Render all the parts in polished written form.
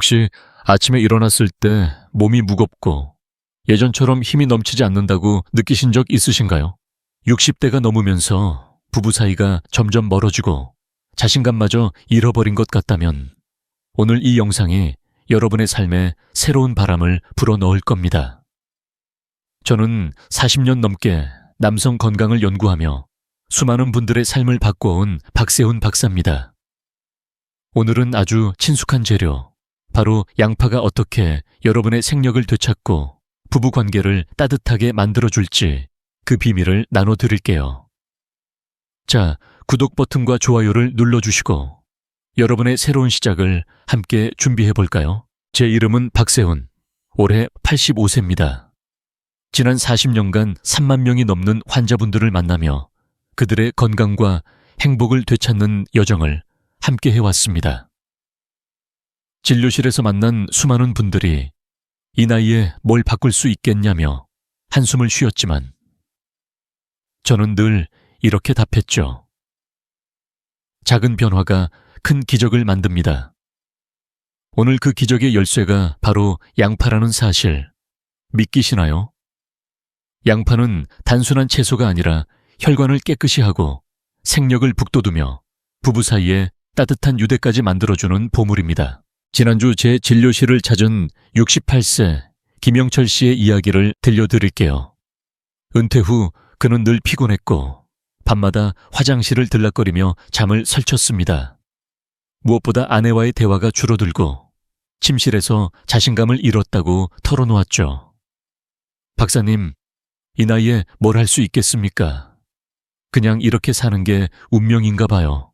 혹시 아침에 일어났을 때 몸이 무겁고 예전처럼 힘이 넘치지 않는다고 느끼신 적 있으신가요? 60대가 넘으면서 부부 사이가 점점 멀어지고 자신감마저 잃어버린 것 같다면 오늘 이 영상이 여러분의 삶에 새로운 바람을 불어넣을 겁니다. 저는 40년 넘게 남성 건강을 연구하며 수많은 분들의 삶을 바꿔온 박세훈 박사입니다. 오늘은 아주 친숙한 재료, 바로 양파가 어떻게 여러분의 생력을 되찾고 부부 관계를 따뜻하게 만들어줄지 그 비밀을 나눠드릴게요. 자, 구독 버튼과 좋아요를 눌러주시고 여러분의 새로운 시작을 함께 준비해볼까요? 제 이름은 박세훈, 올해 85세입니다. 지난 40년간 3만 명이 넘는 환자분들을 만나며 그들의 건강과 행복을 되찾는 여정을 함께 해왔습니다. 진료실에서 만난 수많은 분들이 이 나이에 뭘 바꿀 수 있겠냐며 한숨을 쉬었지만 저는 늘 이렇게 답했죠. 작은 변화가 큰 기적을 만듭니다. 오늘 그 기적의 열쇠가 바로 양파라는 사실 믿기시나요? 양파는 단순한 채소가 아니라 혈관을 깨끗이 하고 생력을 북돋우며 부부 사이에 따뜻한 유대까지 만들어주는 보물입니다. 지난주 제 진료실을 찾은 68세 김영철 씨의 이야기를 들려드릴게요. 은퇴 후 그는 늘 피곤했고 밤마다 화장실을 들락거리며 잠을 설쳤습니다. 무엇보다 아내와의 대화가 줄어들고 침실에서 자신감을 잃었다고 털어놓았죠. 박사님, 이 나이에 뭘 할 수 있겠습니까? 그냥 이렇게 사는 게 운명인가 봐요.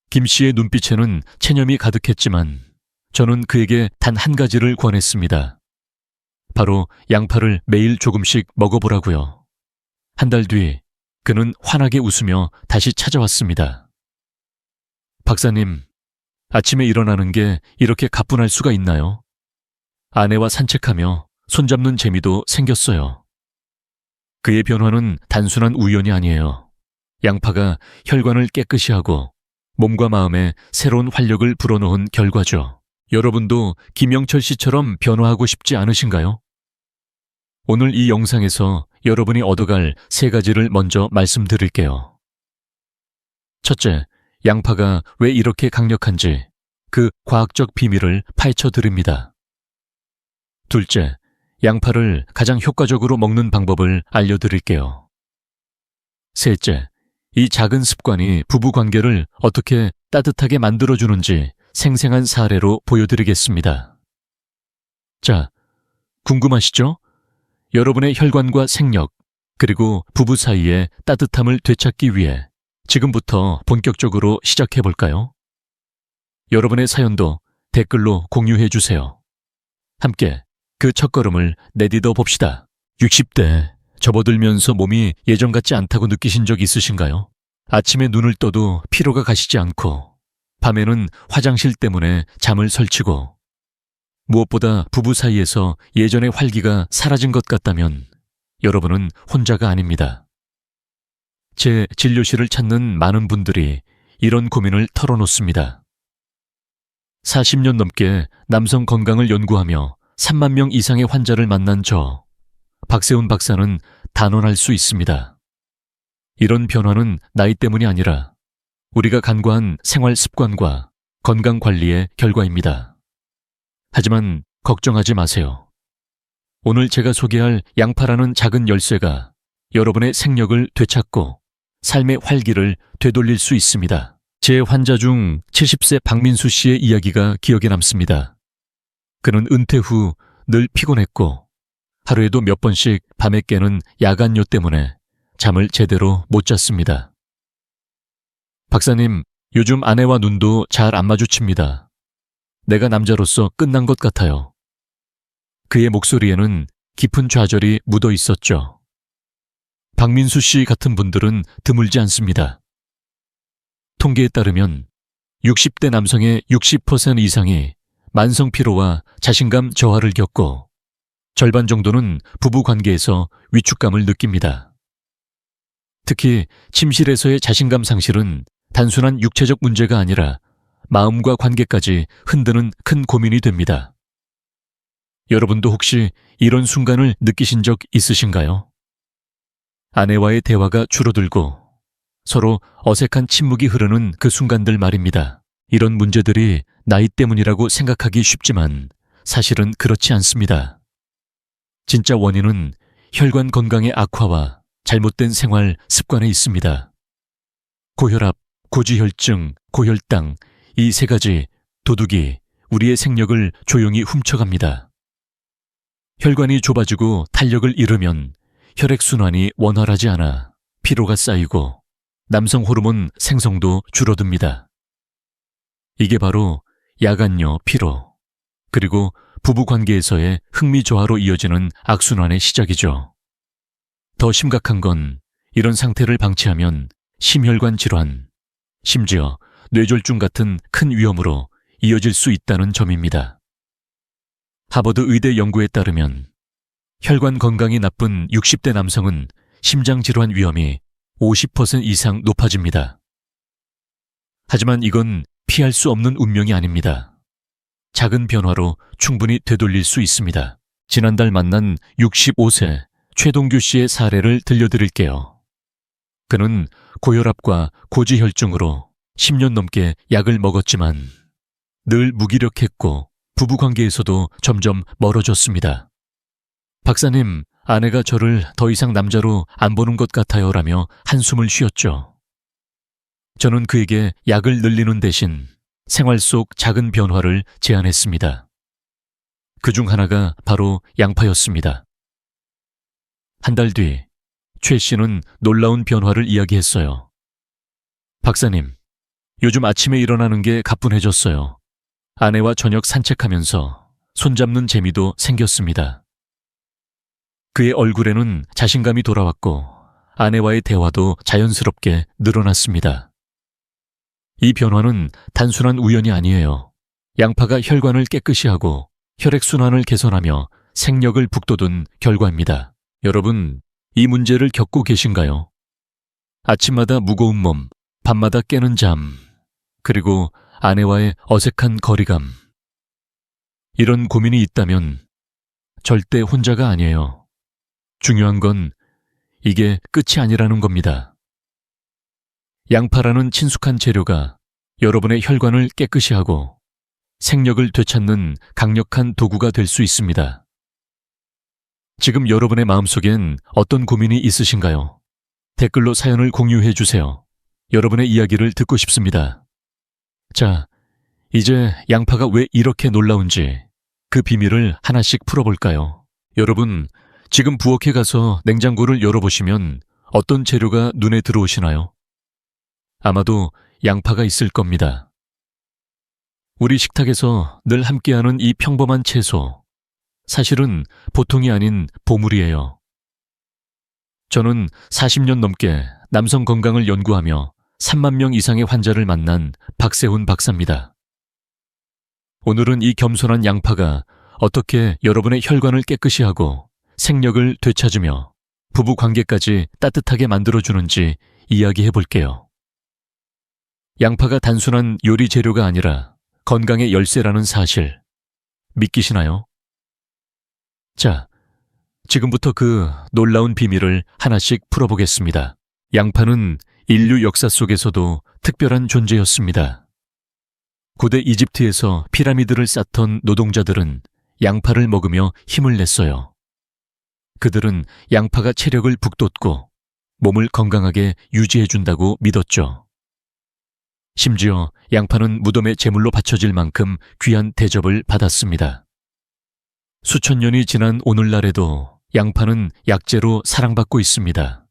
김 씨의 눈빛에는 체념이 가득했지만 저는 그에게 단 한 가지를 권했습니다. 바로 양파를 매일 조금씩 먹어보라고요. 한 달 뒤 그는 환하게 웃으며 다시 찾아왔습니다. 박사님, 아침에 일어나는 게 이렇게 가뿐할 수가 있나요? 아내와 산책하며 손잡는 재미도 생겼어요. 그의 변화는 단순한 우연이 아니에요. 양파가 혈관을 깨끗이 하고 몸과 마음에 새로운 활력을 불어넣은 결과죠. 여러분도 김영철 씨처럼 변화하고 싶지 않으신가요? 오늘 이 영상에서 여러분이 얻어갈 3가지를 먼저 말씀드릴게요. 첫째, 양파가 왜 이렇게 강력한지 그 과학적 비밀을 파헤쳐 드립니다. 둘째, 양파를 가장 효과적으로 먹는 방법을 알려드릴게요. 셋째, 이 작은 습관이 부부 관계를 어떻게 따뜻하게 만들어주는지 생생한 사례로 보여드리겠습니다. 자, 궁금하시죠? 여러분의 혈관과 생력, 그리고 부부 사이의 따뜻함을 되찾기 위해 지금부터 본격적으로 시작해볼까요? 여러분의 사연도 댓글로 공유해주세요. 함께 그 첫걸음을 내딛어 봅시다. 60대, 접어들면서 몸이 예전 같지 않다고 느끼신 적 있으신가요? 아침에 눈을 떠도 피로가 가시지 않고 밤에는 화장실 때문에 잠을 설치고 무엇보다 부부 사이에서 예전의 활기가 사라진 것 같다면 여러분은 혼자가 아닙니다. 제 진료실을 찾는 많은 분들이 이런 고민을 털어놓습니다. 40년 넘게 남성 건강을 연구하며 3만 명 이상의 환자를 만난 저 박세훈 박사는 단언할 수 있습니다. 이런 변화는 나이 때문이 아니라 우리가 간과한 생활 습관과 건강 관리의 결과입니다. 하지만 걱정하지 마세요. 오늘 제가 소개할 양파라는 작은 열쇠가 여러분의 생력을 되찾고 삶의 활기를 되돌릴 수 있습니다. 제 환자 중 70세 박민수 씨의 이야기가 기억에 남습니다. 그는 은퇴 후 늘 피곤했고 하루에도 몇 번씩 밤에 깨는 야간요 때문에 잠을 제대로 못 잤습니다. 박사님, 요즘 아내와 눈도 잘 안 마주칩니다. 내가 남자로서 끝난 것 같아요. 그의 목소리에는 깊은 좌절이 묻어 있었죠. 박민수 씨 같은 분들은 드물지 않습니다. 통계에 따르면 60대 남성의 60% 이상이 만성 피로와 자신감 저하를 겪고 절반 정도는 부부 관계에서 위축감을 느낍니다. 특히 침실에서의 자신감 상실은 단순한 육체적 문제가 아니라 마음과 관계까지 흔드는 큰 고민이 됩니다. 여러분도 혹시 이런 순간을 느끼신 적 있으신가요? 아내와의 대화가 줄어들고 서로 어색한 침묵이 흐르는 그 순간들 말입니다. 이런 문제들이 나이 때문이라고 생각하기 쉽지만 사실은 그렇지 않습니다. 진짜 원인은 혈관 건강의 악화와 잘못된 생활 습관에 있습니다. 고혈압, 고지혈증, 고혈당, 이 세 가지 도둑이 우리의 생력을 조용히 훔쳐갑니다. 혈관이 좁아지고 탄력을 잃으면 혈액순환이 원활하지 않아 피로가 쌓이고 남성 호르몬 생성도 줄어듭니다. 이게 바로 야간요 피로, 그리고 부부관계에서의 흥미조화로 이어지는 악순환의 시작이죠. 더 심각한 건 이런 상태를 방치하면 심혈관 질환, 심지어 뇌졸중 같은 큰 위험으로 이어질 수 있다는 점입니다. 하버드 의대 연구에 따르면 혈관 건강이 나쁜 60대 남성은 심장질환 위험이 50% 이상 높아집니다. 하지만 이건 피할 수 없는 운명이 아닙니다. 작은 변화로 충분히 되돌릴 수 있습니다. 지난달 만난 65세 최동규 씨의 사례를 들려드릴게요. 그는 고혈압과 고지혈증으로 10년 넘게 약을 먹었지만 늘 무기력했고 부부관계에서도 점점 멀어졌습니다. 박사님, 아내가 저를 더 이상 남자로 안 보는 것 같아요 라며 한숨을 쉬었죠. 저는 그에게 약을 늘리는 대신 생활 속 작은 변화를 제안했습니다. 그중 하나가 바로 양파였습니다. 한 달 뒤, 최 씨는 놀라운 변화를 이야기했어요. 박사님, 요즘 아침에 일어나는 게 가뿐해졌어요. 아내와 저녁 산책하면서 손잡는 재미도 생겼습니다. 그의 얼굴에는 자신감이 돌아왔고 아내와의 대화도 자연스럽게 늘어났습니다. 이 변화는 단순한 우연이 아니에요. 양파가 혈관을 깨끗이 하고 혈액순환을 개선하며 생력을 북돋운 결과입니다. 여러분, 이 문제를 겪고 계신가요? 아침마다 무거운 몸, 밤마다 깨는 잠, 그리고 아내와의 어색한 거리감. 이런 고민이 있다면 절대 혼자가 아니에요. 중요한 건 이게 끝이 아니라는 겁니다. 양파라는 친숙한 재료가 여러분의 혈관을 깨끗이 하고 생력을 되찾는 강력한 도구가 될 수 있습니다. 지금 여러분의 마음속엔 어떤 고민이 있으신가요? 댓글로 사연을 공유해 주세요. 여러분의 이야기를 듣고 싶습니다. 자, 이제 양파가 왜 이렇게 놀라운지 그 비밀을 하나씩 풀어볼까요? 여러분, 지금 부엌에 가서 냉장고를 열어보시면 어떤 재료가 눈에 들어오시나요? 아마도 양파가 있을 겁니다. 우리 식탁에서 늘 함께하는 이 평범한 채소, 사실은 보통이 아닌 보물이에요. 저는 40년 넘게 남성 건강을 연구하며 3만 명 이상의 환자를 만난 박세훈 박사입니다. 오늘은 이 겸손한 양파가 어떻게 여러분의 혈관을 깨끗이 하고 생력을 되찾으며 부부 관계까지 따뜻하게 만들어주는지 이야기해 볼게요. 양파가 단순한 요리 재료가 아니라 건강의 열쇠라는 사실, 믿기시나요? 자, 지금부터 그 놀라운 비밀을 하나씩 풀어보겠습니다. 양파는 인류 역사 속에서도 특별한 존재였습니다. 고대 이집트에서 피라미드를 쌓던 노동자들은 양파를 먹으며 힘을 냈어요. 그들은 양파가 체력을 북돋고 몸을 건강하게 유지해준다고 믿었죠. 심지어 양파는 무덤의 제물로 바쳐질 만큼 귀한 대접을 받았습니다. 수천 년이 지난 오늘날에도 양파는 약재로 사랑받고 있습니다.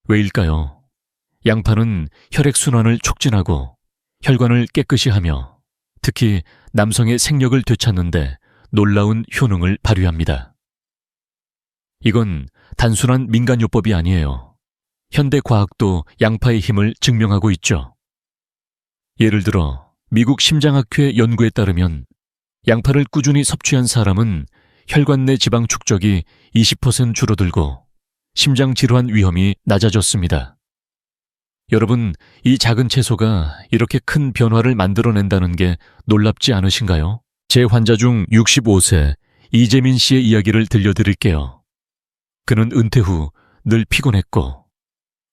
왜일까요? 양파는 혈액순환을 촉진하고 혈관을 깨끗이 하며 특히 남성의 생력을 되찾는 데 놀라운 효능을 발휘합니다. 이건 단순한 민간요법이 아니에요. 현대 과학도 양파의 힘을 증명하고 있죠. 예를 들어 미국 심장학회 연구에 따르면 양파를 꾸준히 섭취한 사람은 혈관 내 지방 축적이 20% 줄어들고 심장 질환 위험이 낮아졌습니다. 여러분, 이 작은 채소가 이렇게 큰 변화를 만들어낸다는 게 놀랍지 않으신가요? 제 환자 중 65세 이재민 씨의 이야기를 들려드릴게요. 그는 은퇴 후 늘 피곤했고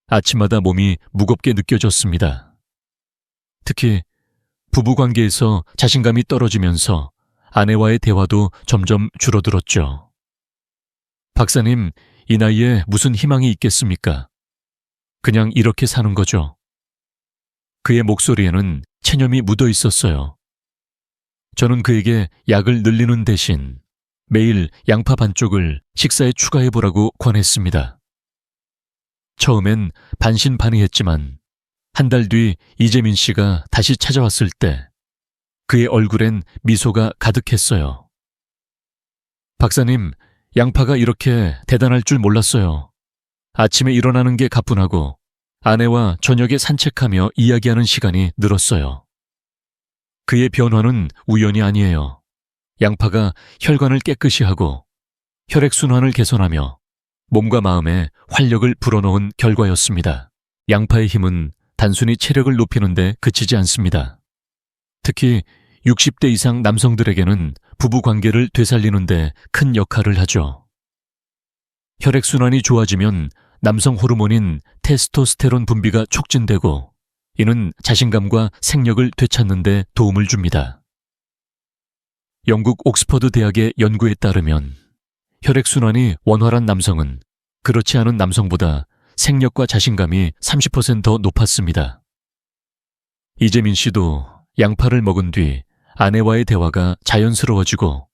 아침마다 몸이 무겁게 느껴졌습니다. 특히 부부관계에서 자신감이 떨어지면서 아내와의 대화도 점점 줄어들었죠. 박사님, 이 나이에 무슨 희망이 있겠습니까? 그냥 이렇게 사는 거죠. 그의 목소리에는 체념이 묻어 있었어요. 저는 그에게 약을 늘리는 대신 매일 양파 반쪽을 식사에 추가해보라고 권했습니다. 처음엔 반신반의했지만 한 달 뒤 이재민 씨가 다시 찾아왔을 때 그의 얼굴엔 미소가 가득했어요. 박사님, 양파가 이렇게 대단할 줄 몰랐어요. 아침에 일어나는 게 가뿐하고 아내와 저녁에 산책하며 이야기하는 시간이 늘었어요. 그의 변화는 우연이 아니에요. 양파가 혈관을 깨끗이 하고 혈액순환을 개선하며 몸과 마음에 활력을 불어넣은 결과였습니다. 양파의 힘은 단순히 체력을 높이는 데 그치지 않습니다. 특히 60대 이상 남성들에게는 부부 관계를 되살리는 데 큰 역할을 하죠. 혈액순환이 좋아지면 남성 호르몬인 테스토스테론 분비가 촉진되고 이는 자신감과 생력을 되찾는 데 도움을 줍니다. 영국 옥스퍼드 대학의 연구에 따르면 혈액순환이 원활한 남성은 그렇지 않은 남성보다 생력과 자신감이 30% 더 높았습니다. 이재민 씨도 양파를 먹은 뒤 아내와의 대화가 자연스러워지고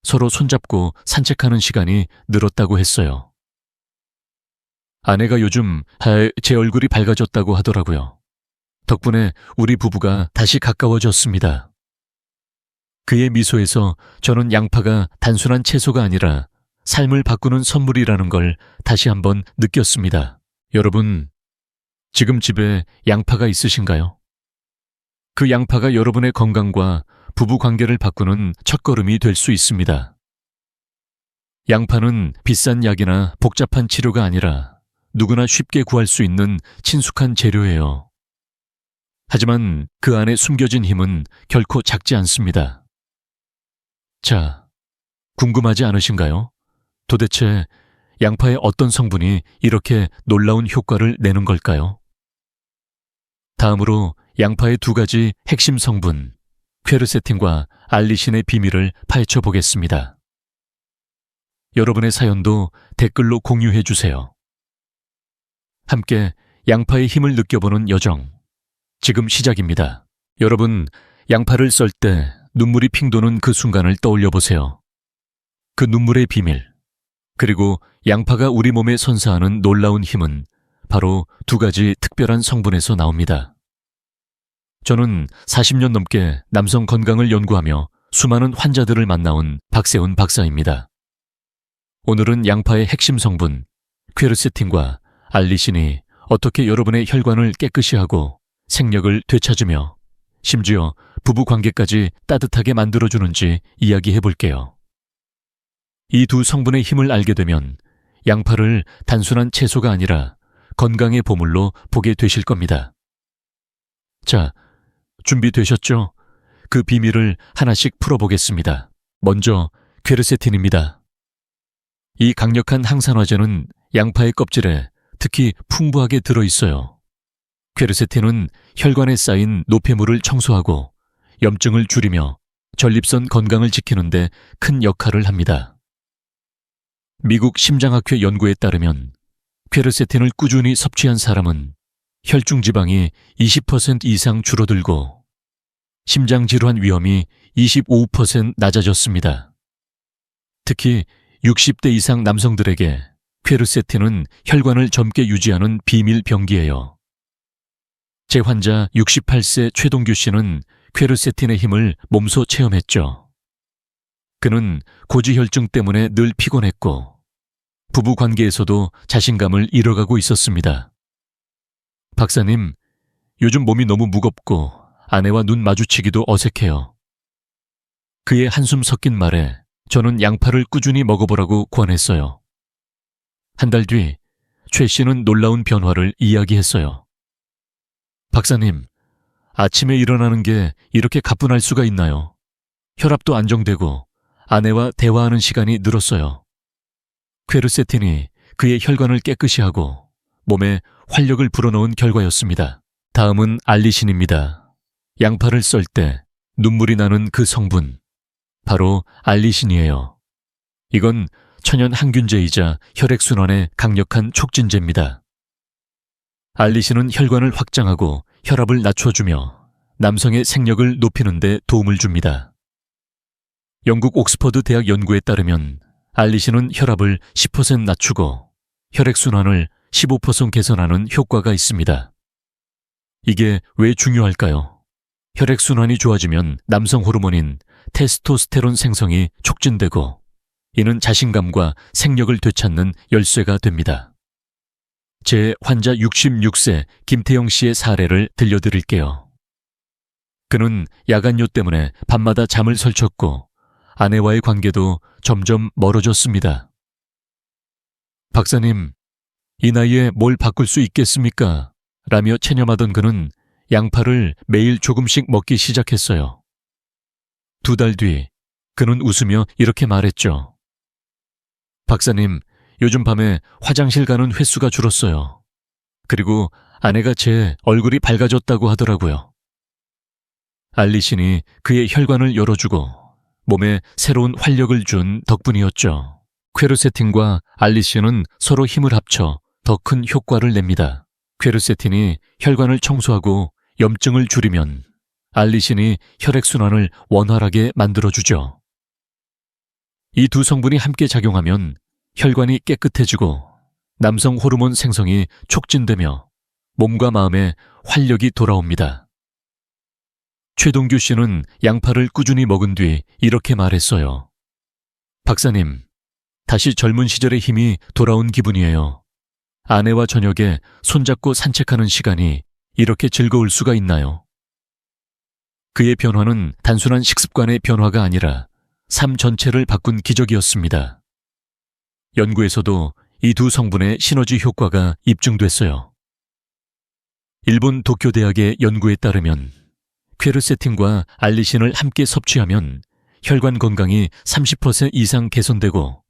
서로 손잡고 산책하는 시간이 늘었다고 했어요. 아내가 요즘 제 얼굴이 밝아졌다고 하더라고요. 덕분에 우리 부부가 다시 가까워졌습니다. 그의 미소에서 저는 양파가 단순한 채소가 아니라 삶을 바꾸는 선물이라는 걸 다시 한번 느꼈습니다. 여러분, 지금 집에 양파가 있으신가요? 그 양파가 여러분의 건강과 부부 관계를 바꾸는 첫걸음이 될 수 있습니다. 양파는 비싼 약이나 복잡한 치료가 아니라 누구나 쉽게 구할 수 있는 친숙한 재료예요. 하지만 그 안에 숨겨진 힘은 결코 작지 않습니다. 자, 궁금하지 않으신가요? 도대체 양파의 어떤 성분이 이렇게 놀라운 효과를 내는 걸까요? 다음으로 양파의 두 가지 핵심 성분, 퀘르세틴과 알리신의 비밀을 파헤쳐 보겠습니다. 여러분의 사연도 댓글로 공유해 주세요. 함께 양파의 힘을 느껴보는 여정, 지금 시작입니다. 여러분, 양파를 썰 때 눈물이 핑 도는 그 순간을 떠올려 보세요. 그 눈물의 비밀, 그리고 양파가 우리 몸에 선사하는 놀라운 힘은 바로 두 가지 특별한 성분에서 나옵니다. 저는 40년 넘게 남성 건강을 연구하며 수많은 환자들을 만나온 박세훈 박사입니다. 오늘은 양파의 핵심 성분, 퀘르세틴과 알리신이 어떻게 여러분의 혈관을 깨끗이 하고 생력을 되찾으며 심지어 부부 관계까지 따뜻하게 만들어주는지 이야기해 볼게요. 이 두 성분의 힘을 알게 되면 양파를 단순한 채소가 아니라 건강의 보물로 보게 되실 겁니다. 자, 준비되셨죠? 그 비밀을 하나씩 풀어보겠습니다. 먼저 퀘르세틴입니다. 이 강력한 항산화제는 양파의 껍질에 특히 풍부하게 들어있어요. 퀘르세틴은 혈관에 쌓인 노폐물을 청소하고 염증을 줄이며 전립선 건강을 지키는 데 큰 역할을 합니다. 미국 심장학회 연구에 따르면 퀘르세틴을 꾸준히 섭취한 사람은 혈중 지방이 20% 이상 줄어들고 심장질환 위험이 25% 낮아졌습니다. 특히 60대 이상 남성들에게 퀘르세틴은 혈관을 젊게 유지하는 비밀 병기예요. 제 환자 68세 최동규 씨는 퀘르세틴의 힘을 몸소 체험했죠. 그는 고지혈증 때문에 늘 피곤했고 부부 관계에서도 자신감을 잃어가고 있었습니다. 박사님, 요즘 몸이 너무 무겁고 아내와 눈 마주치기도 어색해요. 그의 한숨 섞인 말에 저는 양파를 꾸준히 먹어보라고 권했어요. 한 달 뒤 최 씨는 놀라운 변화를 이야기했어요. 박사님, 아침에 일어나는 게 이렇게 가뿐할 수가 있나요? 혈압도 안정되고 아내와 대화하는 시간이 늘었어요. 퀘르세틴이 그의 혈관을 깨끗이 하고 몸에 활력을 불어넣은 결과였습니다. 다음은 알리신입니다. 양파를 썰 때 눈물이 나는 그 성분, 바로 알리신이에요. 이건 천연 항균제이자 혈액순환의 강력한 촉진제입니다. 알리신은 혈관을 확장하고 혈압을 낮춰주며 남성의 생력을 높이는 데 도움을 줍니다. 영국 옥스퍼드 대학 연구에 따르면 알리신은 혈압을 10% 낮추고 혈액순환을 15% 개선하는 효과가 있습니다. 이게 왜 중요할까요? 혈액순환이 좋아지면 남성 호르몬인 테스토스테론 생성이 촉진되고 이는 자신감과 생력을 되찾는 열쇠가 됩니다. 제 환자 66세 김태영 씨의 사례를 들려드릴게요. 그는 야간요 때문에 밤마다 잠을 설쳤고 아내와의 관계도 점점 멀어졌습니다. 박사님, 이 나이에 뭘 바꿀 수 있겠습니까? 라며 체념하던 그는 양파를 매일 조금씩 먹기 시작했어요. 2달 뒤, 그는 웃으며 이렇게 말했죠. 박사님, 요즘 밤에 화장실 가는 횟수가 줄었어요. 그리고 아내가 제 얼굴이 밝아졌다고 하더라고요. 알리신이 그의 혈관을 열어주고 몸에 새로운 활력을 준 덕분이었죠. 퀘르세틴과 알리신은 서로 힘을 합쳐 더 큰 효과를 냅니다. 퀘르세틴이 혈관을 청소하고 염증을 줄이면 알리신이 혈액순환을 원활하게 만들어주죠. 이 두 성분이 함께 작용하면 혈관이 깨끗해지고 남성 호르몬 생성이 촉진되며 몸과 마음에 활력이 돌아옵니다. 최동규 씨는 양파를 꾸준히 먹은 뒤 이렇게 말했어요. 박사님, 다시 젊은 시절의 힘이 돌아온 기분이에요. 아내와 저녁에 손잡고 산책하는 시간이 이렇게 즐거울 수가 있나요? 그의 변화는 단순한 식습관의 변화가 아니라 삶 전체를 바꾼 기적이었습니다. 연구에서도 이 두 성분의 시너지 효과가 입증됐어요. 일본 도쿄대학의 연구에 따르면 퀘르세틴과 알리신을 함께 섭취하면 혈관 건강이 30% 이상 개선되고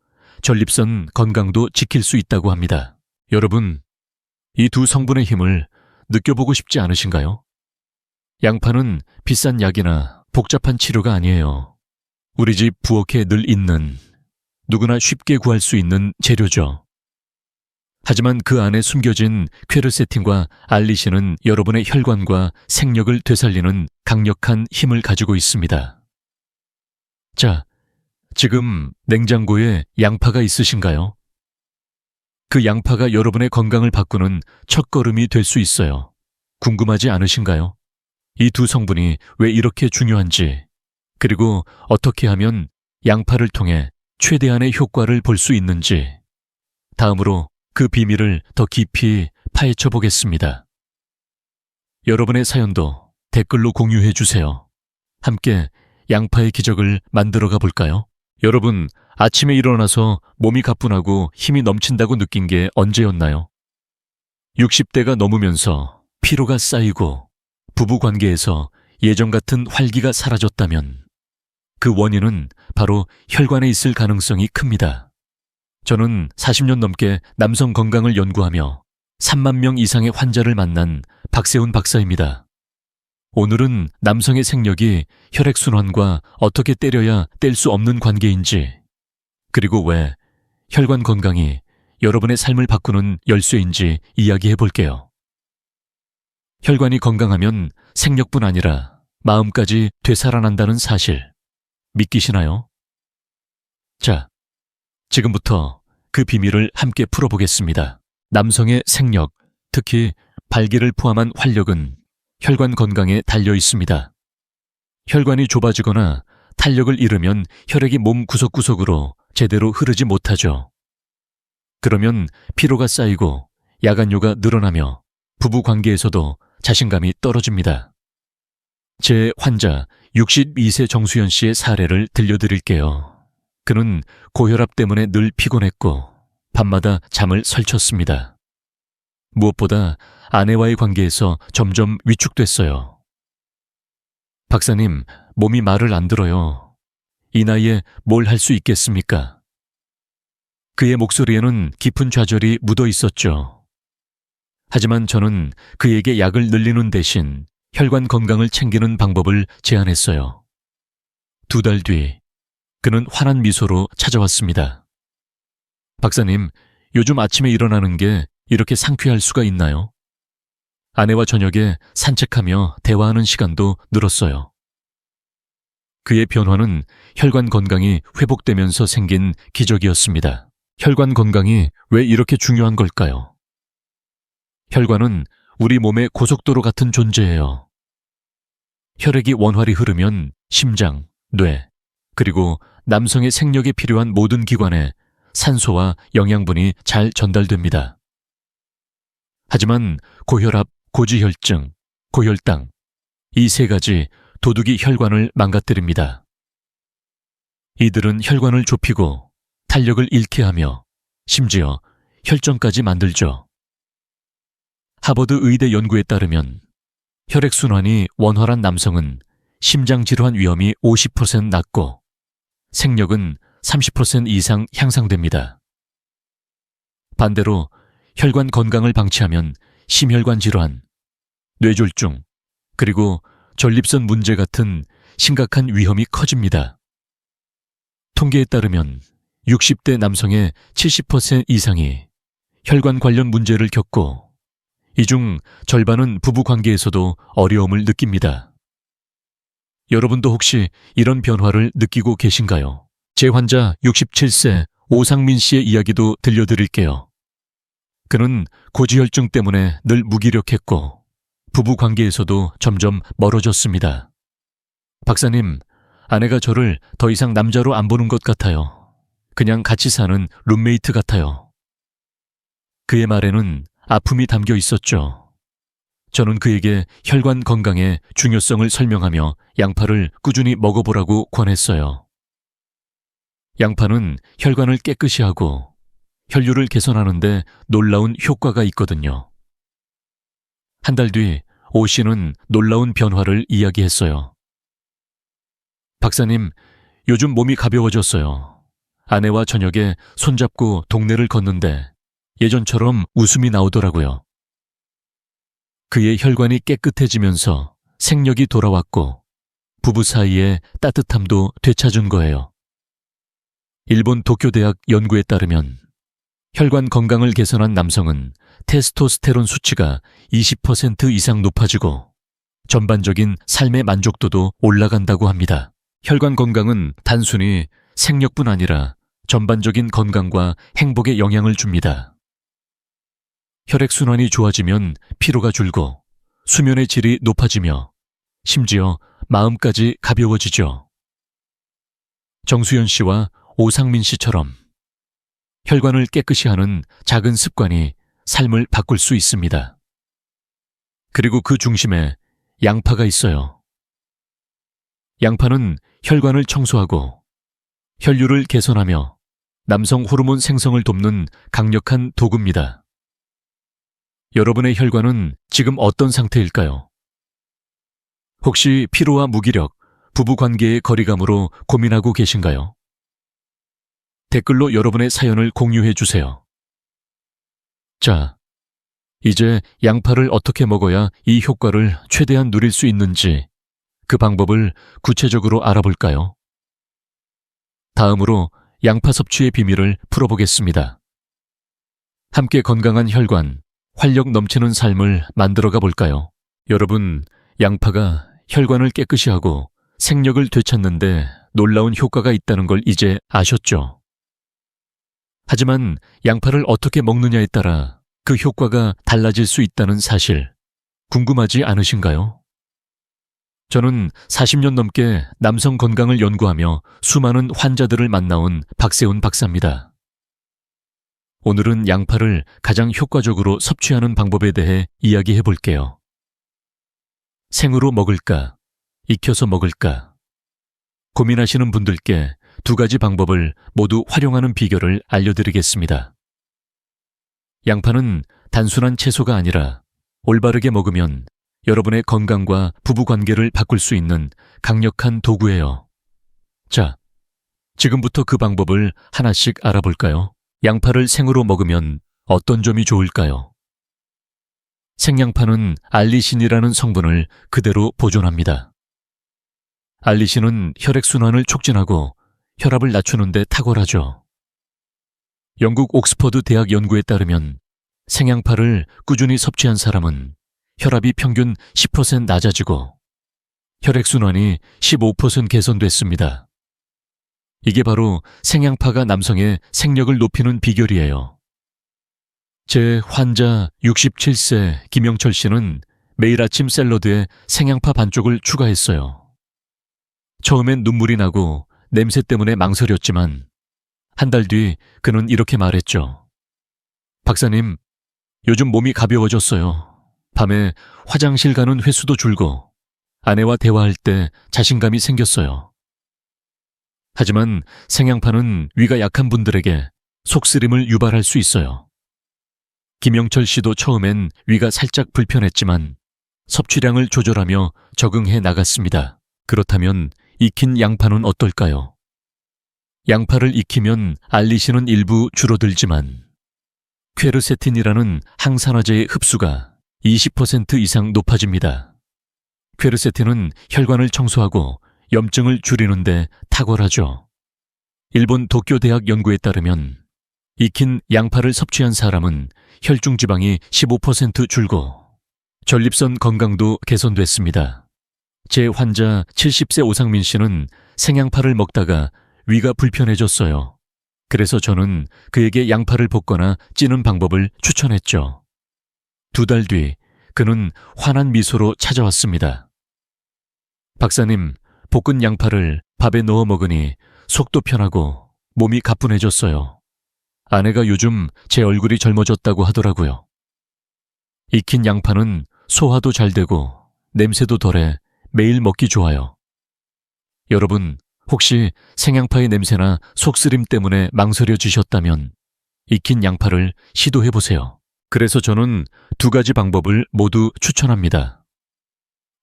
전립선 건강도 지킬 수 있다고 합니다. 여러분, 이 두 성분의 힘을 느껴보고 싶지 않으신가요? 양파는 비싼 약이나 복잡한 치료가 아니에요. 우리 집 부엌에 늘 있는, 누구나 쉽게 구할 수 있는 재료죠. 하지만 그 안에 숨겨진 퀘르세틴과 알리신은 여러분의 혈관과 생력을 되살리는 강력한 힘을 가지고 있습니다. 자, 지금 냉장고에 양파가 있으신가요? 그 양파가 여러분의 건강을 바꾸는 첫걸음이 될 수 있어요. 궁금하지 않으신가요? 이 두 성분이 왜 이렇게 중요한지, 그리고 어떻게 하면 양파를 통해 최대한의 효과를 볼 수 있는지, 다음으로 그 비밀을 더 깊이 파헤쳐 보겠습니다. 여러분의 사연도 댓글로 공유해 주세요. 함께 양파의 기적을 만들어가 볼까요? 여러분, 아침에 일어나서 몸이 가뿐하고 힘이 넘친다고 느낀 게 언제였나요? 60대가 넘으면서 피로가 쌓이고 부부 관계에서 예전 같은 활기가 사라졌다면 그 원인은 바로 혈관에 있을 가능성이 큽니다. 저는 40년 넘게 남성 건강을 연구하며 3만 명 이상의 환자를 만난 박세훈 박사입니다. 오늘은 남성의 생력이 혈액순환과 어떻게 때려야 뗄 수 없는 관계인지, 그리고 왜 혈관 건강이 여러분의 삶을 바꾸는 열쇠인지 이야기해 볼게요. 혈관이 건강하면 생력뿐 아니라 마음까지 되살아난다는 사실, 믿기시나요? 자, 지금부터 그 비밀을 함께 풀어보겠습니다. 남성의 생력, 특히 발기를 포함한 활력은 혈관 건강에 달려 있습니다. 혈관이 좁아지거나 탄력을 잃으면 혈액이 몸 구석구석으로 제대로 흐르지 못하죠. 그러면 피로가 쌓이고 야간요가 늘어나며 부부 관계에서도 자신감이 떨어집니다. 제 환자 62세 정수연 씨의 사례를 들려드릴게요. 그는 고혈압 때문에 늘 피곤했고 밤마다 잠을 설쳤습니다. 무엇보다 아내와의 관계에서 점점 위축됐어요. 박사님, 몸이 말을 안 들어요. 이 나이에 뭘 할 수 있겠습니까? 그의 목소리에는 깊은 좌절이 묻어 있었죠. 하지만 저는 그에게 약을 늘리는 대신 혈관 건강을 챙기는 방법을 제안했어요. 2달 뒤, 그는 환한 미소로 찾아왔습니다. 박사님, 요즘 아침에 일어나는 게 이렇게 상쾌할 수가 있나요? 아내와 저녁에 산책하며 대화하는 시간도 늘었어요. 그의 변화는 혈관 건강이 회복되면서 생긴 기적이었습니다. 혈관 건강이 왜 이렇게 중요한 걸까요? 혈관은 우리 몸의 고속도로 같은 존재예요. 혈액이 원활히 흐르면 심장, 뇌, 그리고 남성의 생력에 필요한 모든 기관에 산소와 영양분이 잘 전달됩니다. 하지만 고혈압, 고지혈증, 고혈당, 이 3가지 도둑이 혈관을 망가뜨립니다. 이들은 혈관을 좁히고 탄력을 잃게 하며 심지어 혈전까지 만들죠. 하버드 의대 연구에 따르면 혈액순환이 원활한 남성은 심장질환 위험이 50% 낮고 생력은 30% 이상 향상됩니다. 반대로 혈관 건강을 방치하면 심혈관 질환, 뇌졸중, 그리고 전립선 문제 같은 심각한 위험이 커집니다. 통계에 따르면 60대 남성의 70% 이상이 혈관 관련 문제를 겪고 이 중 절반은 부부 관계에서도 어려움을 느낍니다. 여러분도 혹시 이런 변화를 느끼고 계신가요? 제 환자 67세 오상민 씨의 이야기도 들려드릴게요. 그는 고지혈증 때문에 늘 무기력했고 부부 관계에서도 점점 멀어졌습니다. 박사님, 아내가 저를 더 이상 남자로 안 보는 것 같아요. 그냥 같이 사는 룸메이트 같아요. 그의 말에는 아픔이 담겨 있었죠. 저는 그에게 혈관 건강의 중요성을 설명하며 양파를 꾸준히 먹어보라고 권했어요. 양파는 혈관을 깨끗이 하고 혈류를 개선하는 데 놀라운 효과가 있거든요. 한 달 뒤 오 씨는 놀라운 변화를 이야기했어요. 박사님, 요즘 몸이 가벼워졌어요. 아내와 저녁에 손잡고 동네를 걷는데 예전처럼 웃음이 나오더라고요. 그의 혈관이 깨끗해지면서 생력이 돌아왔고 부부 사이의 따뜻함도 되찾은 거예요. 일본 도쿄대학 연구에 따르면 혈관 건강을 개선한 남성은 테스토스테론 수치가 20% 이상 높아지고 전반적인 삶의 만족도도 올라간다고 합니다. 혈관 건강은 단순히 생력뿐 아니라 전반적인 건강과 행복에 영향을 줍니다. 혈액순환이 좋아지면 피로가 줄고 수면의 질이 높아지며 심지어 마음까지 가벼워지죠. 정수연 씨와 오상민 씨처럼 혈관을 깨끗이 하는 작은 습관이 삶을 바꿀 수 있습니다. 그리고 그 중심에 양파가 있어요. 양파는 혈관을 청소하고 혈류를 개선하며 남성 호르몬 생성을 돕는 강력한 도구입니다. 여러분의 혈관은 지금 어떤 상태일까요? 혹시 피로와 무기력, 부부관계의 거리감으로 고민하고 계신가요? 댓글로 여러분의 사연을 공유해 주세요. 자, 이제 양파를 어떻게 먹어야 이 효과를 최대한 누릴 수 있는지 그 방법을 구체적으로 알아볼까요? 다음으로 양파 섭취의 비밀을 풀어보겠습니다. 함께 건강한 혈관, 활력 넘치는 삶을 만들어가 볼까요? 여러분, 양파가 혈관을 깨끗이 하고 생력을 되찾는데 놀라운 효과가 있다는 걸 이제 아셨죠? 하지만 양파를 어떻게 먹느냐에 따라 그 효과가 달라질 수 있다는 사실, 궁금하지 않으신가요? 저는 40년 넘게 남성 건강을 연구하며 수많은 환자들을 만나온 박세훈 박사입니다. 오늘은 양파를 가장 효과적으로 섭취하는 방법에 대해 이야기해 볼게요. 생으로 먹을까? 익혀서 먹을까? 고민하시는 분들께 2가지 방법을 모두 활용하는 비결을 알려드리겠습니다. 양파는 단순한 채소가 아니라 올바르게 먹으면 여러분의 건강과 부부 관계를 바꿀 수 있는 강력한 도구예요. 자, 지금부터 그 방법을 하나씩 알아볼까요? 양파를 생으로 먹으면 어떤 점이 좋을까요? 생양파는 알리신이라는 성분을 그대로 보존합니다. 알리신은 혈액순환을 촉진하고 혈압을 낮추는 데 탁월하죠. 영국 옥스퍼드 대학 연구에 따르면 생양파를 꾸준히 섭취한 사람은 혈압이 평균 10% 낮아지고 혈액순환이 15% 개선됐습니다. 이게 바로 생양파가 남성의 생력을 높이는 비결이에요. 제 환자 67세 김영철 씨는 매일 아침 샐러드에 생양파 반쪽을 추가했어요. 처음엔 눈물이 나고 냄새 때문에 망설였지만 한 달 뒤 그는 이렇게 말했죠. 박사님, 요즘 몸이 가벼워졌어요. 밤에 화장실 가는 횟수도 줄고 아내와 대화할 때 자신감이 생겼어요. 하지만 생양파는 위가 약한 분들에게 속쓰림을 유발할 수 있어요. 김영철 씨도 처음엔 위가 살짝 불편했지만 섭취량을 조절하며 적응해 나갔습니다. 그렇다면 익힌 양파는 어떨까요? 양파를 익히면 알리신은 일부 줄어들지만 퀘르세틴이라는 항산화제의 흡수가 20% 이상 높아집니다. 퀘르세틴은 혈관을 청소하고 염증을 줄이는 데 탁월하죠. 일본 도쿄대학 연구에 따르면 익힌 양파를 섭취한 사람은 혈중 지방이 15% 줄고 전립선 건강도 개선됐습니다. 제 환자 70세 오상민 씨는 생양파를 먹다가 위가 불편해졌어요. 그래서 저는 그에게 양파를 볶거나 찌는 방법을 추천했죠. 2달 뒤 그는 환한 미소로 찾아왔습니다. 박사님, 볶은 양파를 밥에 넣어 먹으니 속도 편하고 몸이 가뿐해졌어요. 아내가 요즘 제 얼굴이 젊어졌다고 하더라고요. 익힌 양파는 소화도 잘 되고 냄새도 덜해 매일 먹기 좋아요. 여러분, 혹시 생양파의 냄새나 속쓰림 때문에 망설여지셨다면 익힌 양파를 시도해보세요. 그래서 저는 2가지 방법을 모두 추천합니다.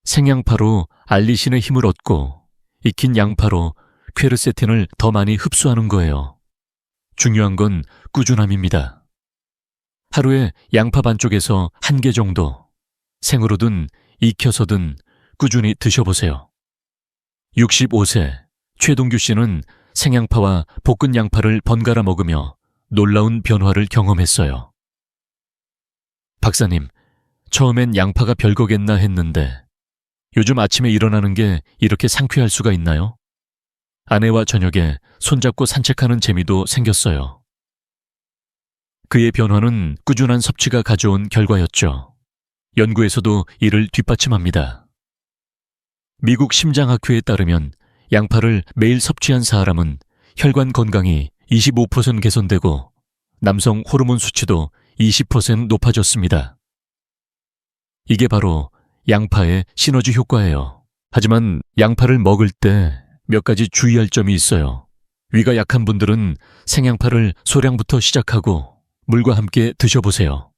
생양파로 알리신의 힘을 얻고 익힌 양파로 퀘르세틴을 더 많이 흡수하는 거예요. 중요한 건 꾸준함입니다. 하루에 양파 반쪽에서 1개 정도 생으로든 익혀서든 꾸준히 드셔보세요. 65세 최동규 씨는 생양파와 볶은 양파를 번갈아 먹으며 놀라운 변화를 경험했어요. 박사님, 처음엔 양파가 별거겠나 했는데 요즘 아침에 일어나는 게 이렇게 상쾌할 수가 있나요? 아내와 저녁에 손잡고 산책하는 재미도 생겼어요. 그의 변화는 꾸준한 섭취가 가져온 결과였죠. 연구에서도 이를 뒷받침합니다. 미국 심장학회에 따르면 양파를 매일 섭취한 사람은 혈관 건강이 25% 개선되고 남성 호르몬 수치도 20% 높아졌습니다. 이게 바로 양파의 시너지 효과예요. 하지만 양파를 먹을 때 몇 가지 주의할 점이 있어요. 위가 약한 분들은 생양파를 소량부터 시작하고 물과 함께 드셔보세요.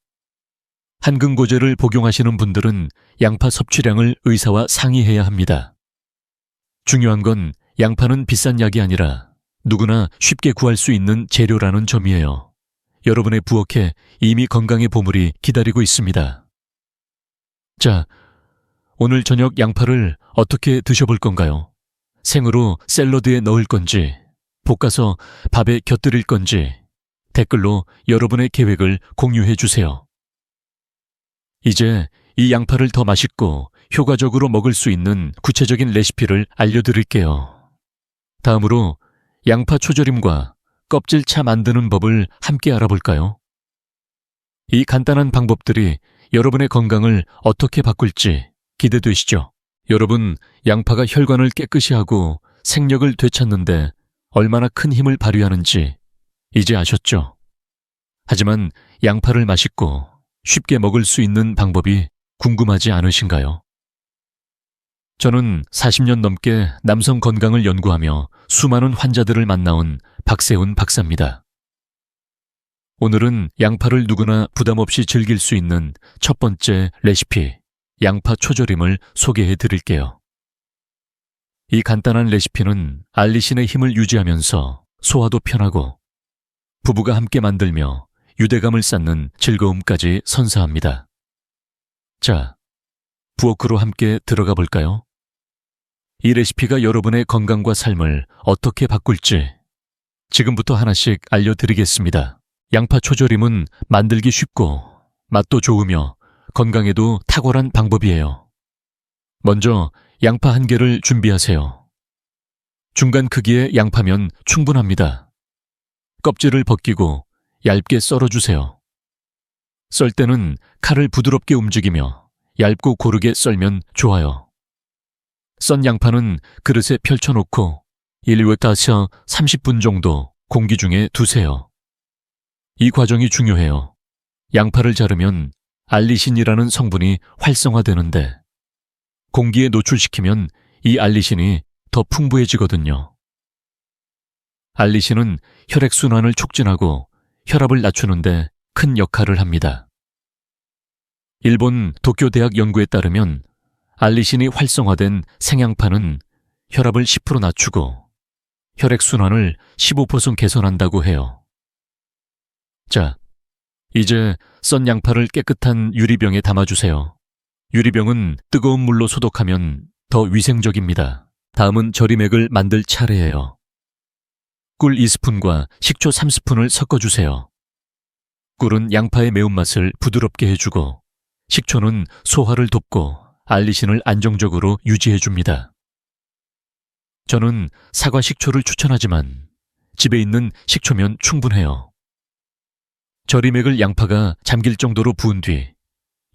한근고제를 복용하시는 분들은 양파 섭취량을 의사와 상의해야 합니다. 중요한 건 양파는 비싼 약이 아니라 누구나 쉽게 구할 수 있는 재료라는 점이에요. 여러분의 부엌에 이미 건강의 보물이 기다리고 있습니다. 자, 오늘 저녁 양파를 어떻게 드셔볼 건가요? 생으로 샐러드에 넣을 건지, 볶아서 밥에 곁들일 건지 댓글로 여러분의 계획을 공유해 주세요. 이제 이 양파를 더 맛있고 효과적으로 먹을 수 있는 구체적인 레시피를 알려드릴게요. 다음으로 양파 초절임과 껍질차 만드는 법을 함께 알아볼까요? 이 간단한 방법들이 여러분의 건강을 어떻게 바꿀지 기대되시죠? 여러분, 양파가 혈관을 깨끗이 하고 생력을 되찾는데 얼마나 큰 힘을 발휘하는지 이제 아셨죠? 하지만 양파를 맛있고 쉽게 먹을 수 있는 방법이 궁금하지 않으신가요? 저는 40년 넘게 남성 건강을 연구하며 수많은 환자들을 만나온 박세훈 박사입니다. 오늘은 양파를 누구나 부담 없이 즐길 수 있는 첫 번째 레시피, 양파 초절임을 소개해 드릴게요. 이 간단한 레시피는 알리신의 힘을 유지하면서 소화도 편하고 부부가 함께 만들며 유대감을 쌓는 즐거움까지 선사합니다. 자, 부엌으로 함께 들어가 볼까요? 이 레시피가 여러분의 건강과 삶을 어떻게 바꿀지 지금부터 하나씩 알려드리겠습니다. 양파 초절임은 만들기 쉽고 맛도 좋으며 건강에도 탁월한 방법이에요. 먼저 양파 1개를 준비하세요. 중간 크기의 양파면 충분합니다. 껍질을 벗기고 얇게 썰어주세요. 썰 때는 칼을 부드럽게 움직이며 얇고 고르게 썰면 좋아요. 썬 양파는 그릇에 펼쳐놓고 1회에서 30분 정도 공기 중에 두세요. 이 과정이 중요해요. 양파를 자르면 알리신이라는 성분이 활성화되는데 공기에 노출시키면 이 알리신이 더 풍부해지거든요. 알리신은 혈액순환을 촉진하고 혈압을 낮추는데 큰 역할을 합니다. 일본 도쿄대학 연구에 따르면 알리신이 활성화된 생양파는 혈압을 10% 낮추고 혈액순환을 15% 개선한다고 해요. 자, 이제 썬 양파를 깨끗한 유리병에 담아주세요. 유리병은 뜨거운 물로 소독하면 더 위생적입니다. 다음은 절임액을 만들 차례예요. 꿀 2스푼과 식초 3스푼을 섞어주세요. 꿀은 양파의 매운맛을 부드럽게 해주고 식초는 소화를 돕고 알리신을 안정적으로 유지해줍니다. 저는 사과 식초를 추천하지만 집에 있는 식초면 충분해요. 절임액을 양파가 잠길 정도로 부은 뒤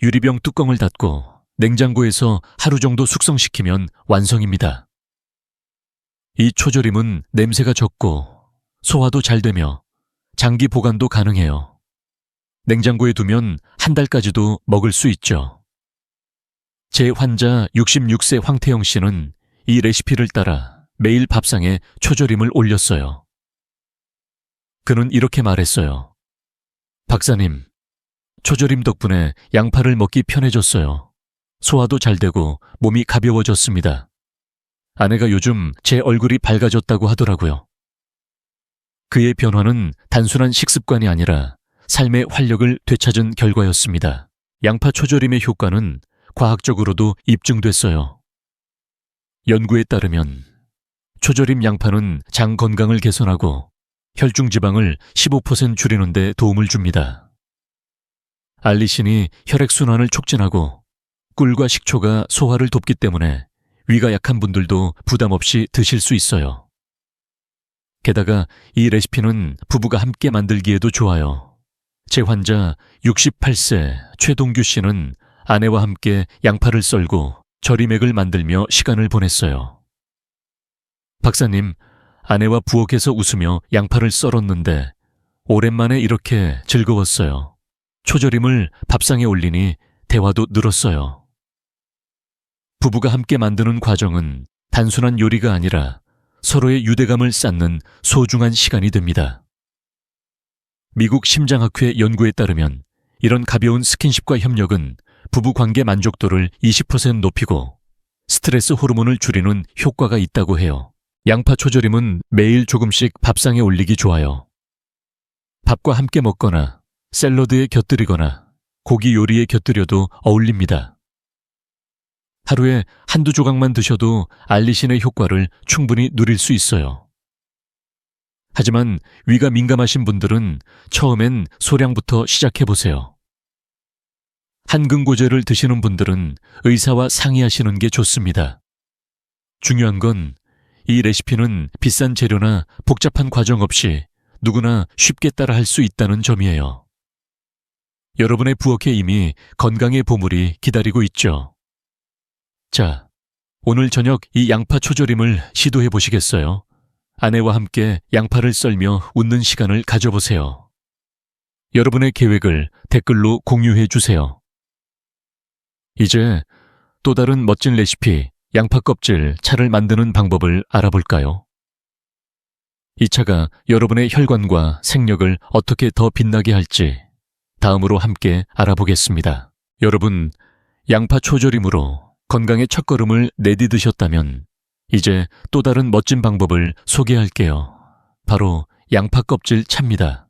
유리병 뚜껑을 닫고 냉장고에서 하루 정도 숙성시키면 완성입니다. 이 초절임은 냄새가 적고 소화도 잘 되며 장기 보관도 가능해요. 냉장고에 두면 한 달까지도 먹을 수 있죠. 제 환자 66세 황태영 씨는 이 레시피를 따라 매일 밥상에 초절임을 올렸어요. 그는 이렇게 말했어요. 박사님, 초절임 덕분에 양파를 먹기 편해졌어요. 소화도 잘 되고 몸이 가벼워졌습니다. 아내가 요즘 제 얼굴이 밝아졌다고 하더라고요. 그의 변화는 단순한 식습관이 아니라 삶의 활력을 되찾은 결과였습니다. 양파 초절임의 효과는 과학적으로도 입증됐어요. 연구에 따르면 초절임 양파는 장 건강을 개선하고 혈중 지방을 15% 줄이는 데 도움을 줍니다. 알리신이 혈액순환을 촉진하고 꿀과 식초가 소화를 돕기 때문에 위가 약한 분들도 부담 없이 드실 수 있어요. 게다가 이 레시피는 부부가 함께 만들기에도 좋아요. 제 환자 68세 최동규 씨는 아내와 함께 양파를 썰고 절임액을 만들며 시간을 보냈어요. 박사님, 아내와 부엌에서 웃으며 양파를 썰었는데 오랜만에 이렇게 즐거웠어요. 초절임을 밥상에 올리니 대화도 늘었어요. 부부가 함께 만드는 과정은 단순한 요리가 아니라 서로의 유대감을 쌓는 소중한 시간이 됩니다. 미국 심장학회 연구에 따르면 이런 가벼운 스킨십과 협력은 부부 관계 만족도를 20% 높이고 스트레스 호르몬을 줄이는 효과가 있다고 해요. 양파 초절임은 매일 조금씩 밥상에 올리기 좋아요. 밥과 함께 먹거나 샐러드에 곁들이거나 고기 요리에 곁들여도 어울립니다. 하루에 한두 조각만 드셔도 알리신의 효과를 충분히 누릴 수 있어요. 하지만 위가 민감하신 분들은 처음엔 소량부터 시작해보세요. 한근고제를 드시는 분들은 의사와 상의하시는 게 좋습니다. 중요한 건 이 레시피는 비싼 재료나 복잡한 과정 없이 누구나 쉽게 따라 할 수 있다는 점이에요. 여러분의 부엌에 이미 건강의 보물이 기다리고 있죠. 자, 오늘 저녁 이 양파 초절임을 시도해 보시겠어요? 아내와 함께 양파를 썰며 웃는 시간을 가져보세요. 여러분의 계획을 댓글로 공유해 주세요. 이제 또 다른 멋진 레시피, 양파 껍질 차를 만드는 방법을 알아볼까요? 이 차가 여러분의 혈관과 생력을 어떻게 더 빛나게 할지 다음으로 함께 알아보겠습니다. 여러분, 양파 초절임으로 건강의 첫걸음을 내디드셨다면 이제 또 다른 멋진 방법을 소개할게요. 바로 양파 껍질 차입니다.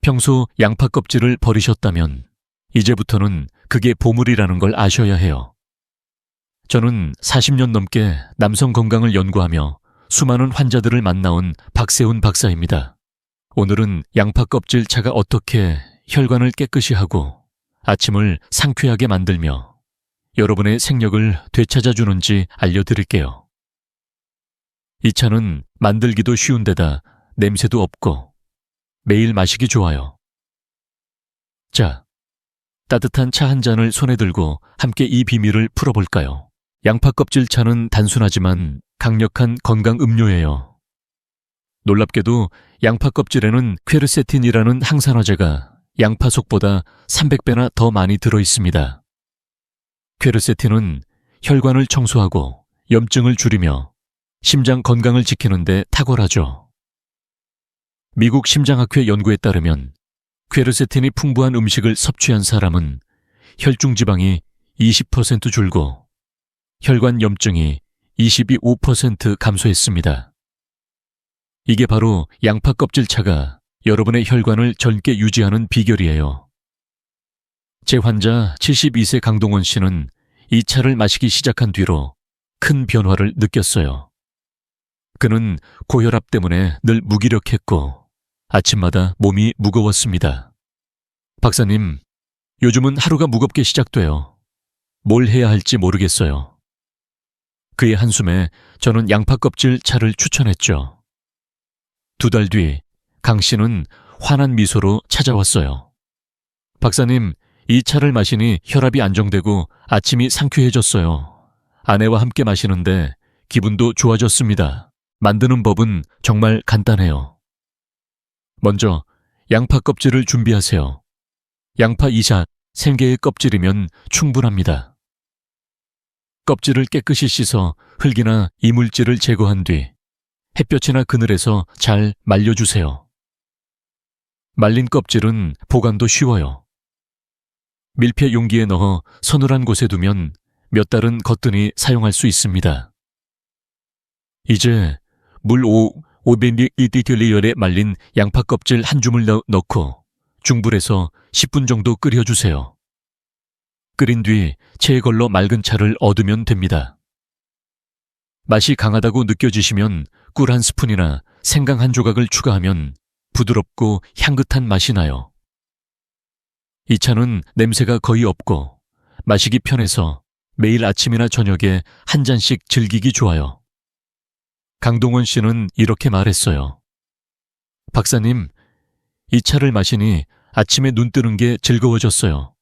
평소 양파 껍질을 버리셨다면 이제부터는 그게 보물이라는 걸 아셔야 해요. 저는 40년 넘게 남성 건강을 연구하며 수많은 환자들을 만나온 박세훈 박사입니다. 오늘은 양파 껍질 차가 어떻게 혈관을 깨끗이 하고 아침을 상쾌하게 만들며 여러분의 생력을 되찾아주는지 알려드릴게요. 이 차는 만들기도 쉬운 데다 냄새도 없고 매일 마시기 좋아요. 자, 따뜻한 차 한 잔을 손에 들고 함께 이 비밀을 풀어볼까요? 양파 껍질 차는 단순하지만 강력한 건강 음료예요. 놀랍게도 양파 껍질에는 퀘르세틴이라는 항산화제가 양파 속보다 300배나 더 많이 들어있습니다. 퀘르세틴은 혈관을 청소하고 염증을 줄이며 심장 건강을 지키는 데 탁월하죠. 미국 심장학회 연구에 따르면 퀘르세틴이 풍부한 음식을 섭취한 사람은 혈중 지방이 20% 줄고 혈관 염증이 22% 감소했습니다. 이게 바로 양파 껍질 차가 여러분의 혈관을 젊게 유지하는 비결이에요. 제 환자 72세 강동원 씨는 이 차를 마시기 시작한 뒤로 큰 변화를 느꼈어요. 그는 고혈압 때문에 늘 무기력했고 아침마다 몸이 무거웠습니다. 박사님, 요즘은 하루가 무겁게 시작돼요. 뭘 해야 할지 모르겠어요. 그의 한숨에 저는 양파 껍질 차를 추천했죠. 2달 뒤 강 씨는 환한 미소로 찾아왔어요. 박사님, 이 차를 마시니 혈압이 안정되고 아침이 상쾌해졌어요. 아내와 함께 마시는데 기분도 좋아졌습니다. 만드는 법은 정말 간단해요. 먼저 양파 껍질을 준비하세요. 양파 2샷, 3개의 껍질이면 충분합니다. 껍질을 깨끗이 씻어 흙이나 이물질을 제거한 뒤 햇볕이나 그늘에서 잘 말려주세요. 말린 껍질은 보관도 쉬워요. 밀폐 용기에 넣어 서늘한 곳에 두면 몇 달은 거뜬히 사용할 수 있습니다. 이제 물 500ml에 말린 양파 껍질 한 줌을 넣고 중불에서 10분 정도 끓여주세요. 끓인 뒤 체에 걸러 맑은 차를 얻으면 됩니다. 맛이 강하다고 느껴지시면 꿀 한 스푼이나 생강 한 조각을 추가하면 부드럽고 향긋한 맛이 나요. 이 차는 냄새가 거의 없고 마시기 편해서 매일 아침이나 저녁에 한 잔씩 즐기기 좋아요. 강동원 씨는 이렇게 말했어요. 박사님, 이 차를 마시니 아침에 눈 뜨는 게 즐거워졌어요.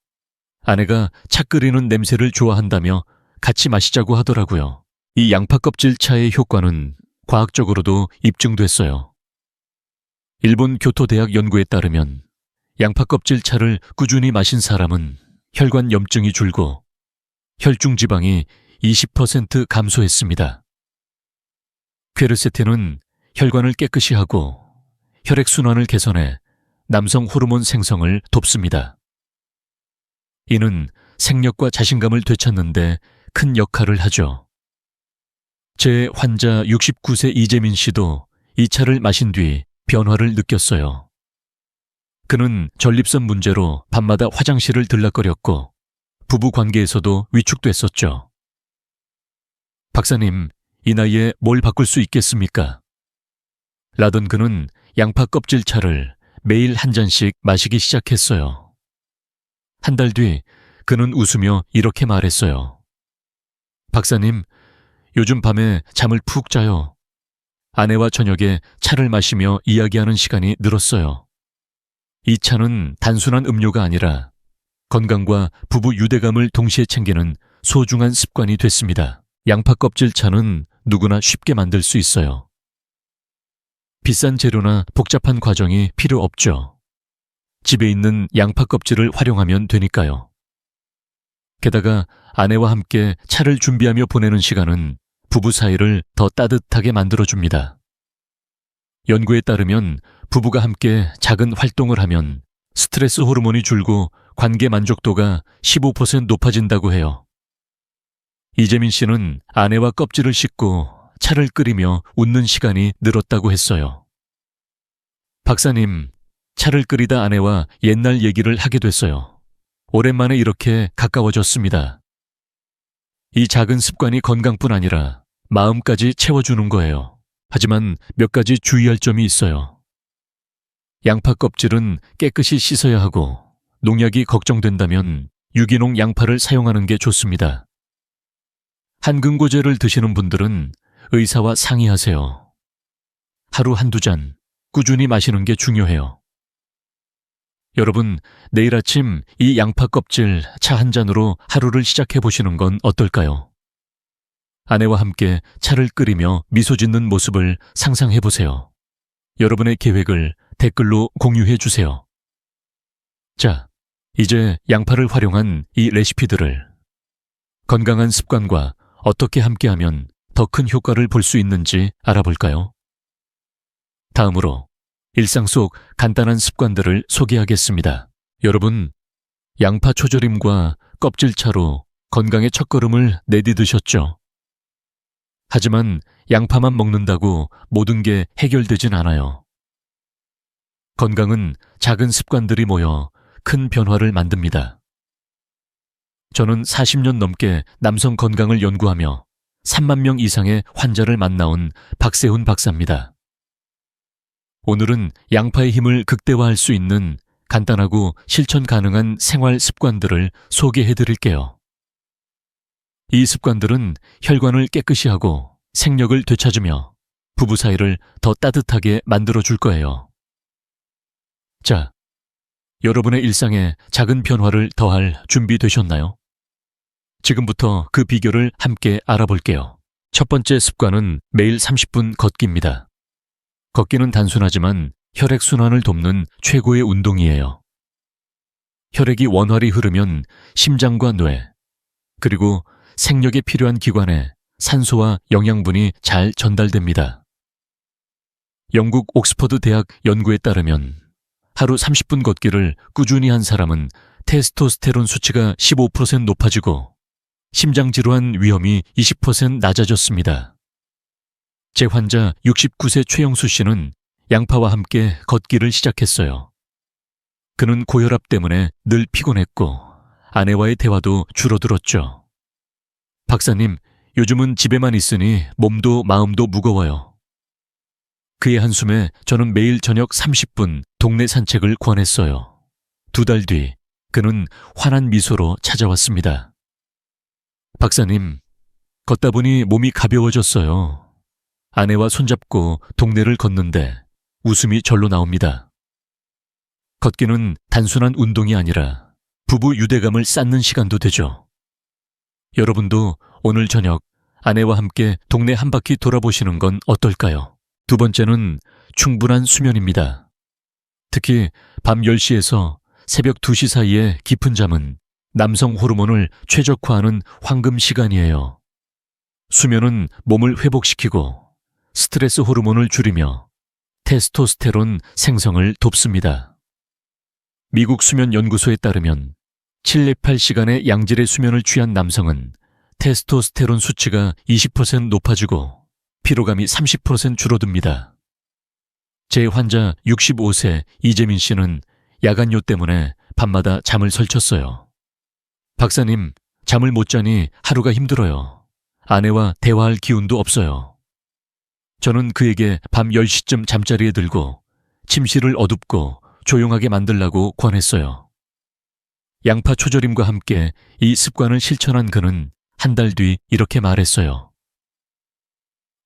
아내가 차 끓이는 냄새를 좋아한다며 같이 마시자고 하더라고요. 이 양파 껍질 차의 효과는 과학적으로도 입증됐어요. 일본 교토대학 연구에 따르면 양파 껍질 차를 꾸준히 마신 사람은 혈관 염증이 줄고 혈중 지방이 20% 감소했습니다. 퀘르세틴은 혈관을 깨끗이 하고 혈액순환을 개선해 남성 호르몬 생성을 돕습니다. 이는 생력과 자신감을 되찾는 데 큰 역할을 하죠. 제 환자 69세 이재민 씨도 이 차를 마신 뒤 변화를 느꼈어요. 그는 전립선 문제로 밤마다 화장실을 들락거렸고 부부 관계에서도 위축됐었죠. 박사님, 이 나이에 뭘 바꿀 수 있겠습니까? 라던 그는 양파 껍질 차를 매일 한 잔씩 마시기 시작했어요. 한 달 뒤 그는 웃으며 이렇게 말했어요. 박사님, 요즘 밤에 잠을 푹 자요. 아내와 저녁에 차를 마시며 이야기하는 시간이 늘었어요. 이 차는 단순한 음료가 아니라 건강과 부부 유대감을 동시에 챙기는 소중한 습관이 됐습니다. 양파 껍질 차는 누구나 쉽게 만들 수 있어요. 비싼 재료나 복잡한 과정이 필요 없죠. 집에 있는 양파 껍질을 활용하면 되니까요. 게다가 아내와 함께 차를 준비하며 보내는 시간은 부부 사이를 더 따뜻하게 만들어줍니다. 연구에 따르면 부부가 함께 작은 활동을 하면 스트레스 호르몬이 줄고 관계 만족도가 15% 높아진다고 해요. 이재민 씨는 아내와 껍질을 씻고 차를 끓이며 웃는 시간이 늘었다고 했어요. 박사님, 차를 끓이다 아내와 옛날 얘기를 하게 됐어요. 오랜만에 이렇게 가까워졌습니다. 이 작은 습관이 건강뿐 아니라 마음까지 채워주는 거예요. 하지만 몇 가지 주의할 점이 있어요. 양파 껍질은 깨끗이 씻어야 하고 농약이 걱정된다면 유기농 양파를 사용하는 게 좋습니다. 한근고제를 드시는 분들은 의사와 상의하세요. 하루 한두 잔 꾸준히 마시는 게 중요해요. 여러분, 내일 아침 이 양파 껍질 차 한 잔으로 하루를 시작해 보시는 건 어떨까요? 아내와 함께 차를 끓이며 미소 짓는 모습을 상상해 보세요. 여러분의 계획을 댓글로 공유해 주세요. 자, 이제 양파를 활용한 이 레시피들을 건강한 습관과 어떻게 함께하면 더 큰 효과를 볼 수 있는지 알아볼까요? 다음으로 일상 속 간단한 습관들을 소개하겠습니다. 여러분, 양파 초절임과 껍질차로 건강의 첫걸음을 내디드셨죠? 하지만 양파만 먹는다고 모든 게 해결되진 않아요. 건강은 작은 습관들이 모여 큰 변화를 만듭니다. 저는 40년 넘게 남성 건강을 연구하며 3만 명 이상의 환자를 만나온 박세훈 박사입니다. 오늘은 양파의 힘을 극대화할 수 있는 간단하고 실천 가능한 생활 습관들을 소개해 드릴게요. 이 습관들은 혈관을 깨끗이 하고 생력을 되찾으며 부부 사이를 더 따뜻하게 만들어 줄 거예요. 자, 여러분의 일상에 작은 변화를 더할 준비 되셨나요? 지금부터 그 비결을 함께 알아볼게요. 첫 번째 습관은 매일 30분 걷기입니다. 걷기는 단순하지만 혈액순환을 돕는 최고의 운동이에요. 혈액이 원활히 흐르면 심장과 뇌, 그리고 생력에 필요한 기관에 산소와 영양분이 잘 전달됩니다. 영국 옥스퍼드 대학 연구에 따르면 하루 30분 걷기를 꾸준히 한 사람은 테스토스테론 수치가 15% 높아지고 심장질환 위험이 20% 낮아졌습니다. 제 환자 69세 최영수 씨는 양파와 함께 걷기를 시작했어요. 그는 고혈압 때문에 늘 피곤했고 아내와의 대화도 줄어들었죠. 박사님, 요즘은 집에만 있으니 몸도 마음도 무거워요. 그의 한숨에 저는 매일 저녁 30분 동네 산책을 권했어요. 2달 뒤 그는 환한 미소로 찾아왔습니다. 박사님, 걷다 보니 몸이 가벼워졌어요. 아내와 손잡고 동네를 걷는데 웃음이 절로 나옵니다. 걷기는 단순한 운동이 아니라 부부 유대감을 쌓는 시간도 되죠. 여러분도 오늘 저녁 아내와 함께 동네 한 바퀴 돌아보시는 건 어떨까요? 두 번째는 충분한 수면입니다. 특히 밤 10시에서 새벽 2시 사이의 깊은 잠은 남성 호르몬을 최적화하는 황금 시간이에요. 수면은 몸을 회복시키고 스트레스 호르몬을 줄이며 테스토스테론 생성을 돕습니다. 미국 수면연구소에 따르면 7, 8시간의 양질의 수면을 취한 남성은 테스토스테론 수치가 20% 높아지고 피로감이 30% 줄어듭니다. 제 환자 65세 이재민 씨는 야간요 때문에 밤마다 잠을 설쳤어요. 박사님, 잠을 못 자니 하루가 힘들어요. 아내와 대화할 기운도 없어요. 저는 그에게 밤 10시쯤 잠자리에 들고 침실을 어둡고 조용하게 만들라고 권했어요. 양파 초절임과 함께 이 습관을 실천한 그는 한 달 뒤 이렇게 말했어요.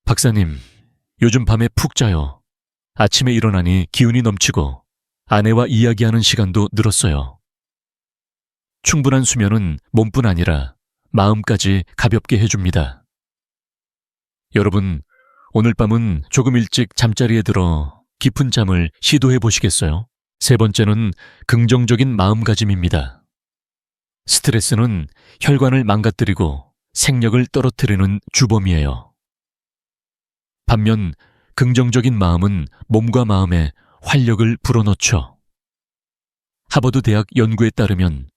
박사님, 요즘 밤에 푹 자요. 아침에 일어나니 기운이 넘치고 아내와 이야기하는 시간도 늘었어요. 충분한 수면은 몸뿐 아니라 마음까지 가볍게 해줍니다. 여러분, 오늘 밤은 조금 일찍 잠자리에 들어 깊은 잠을 시도해 보시겠어요? 세 번째는 긍정적인 마음가짐입니다. 스트레스는 혈관을 망가뜨리고 생력을 떨어뜨리는 주범이에요. 반면 긍정적인 마음은 몸과 마음에 활력을 불어넣죠. 하버드 대학 연구에 따르면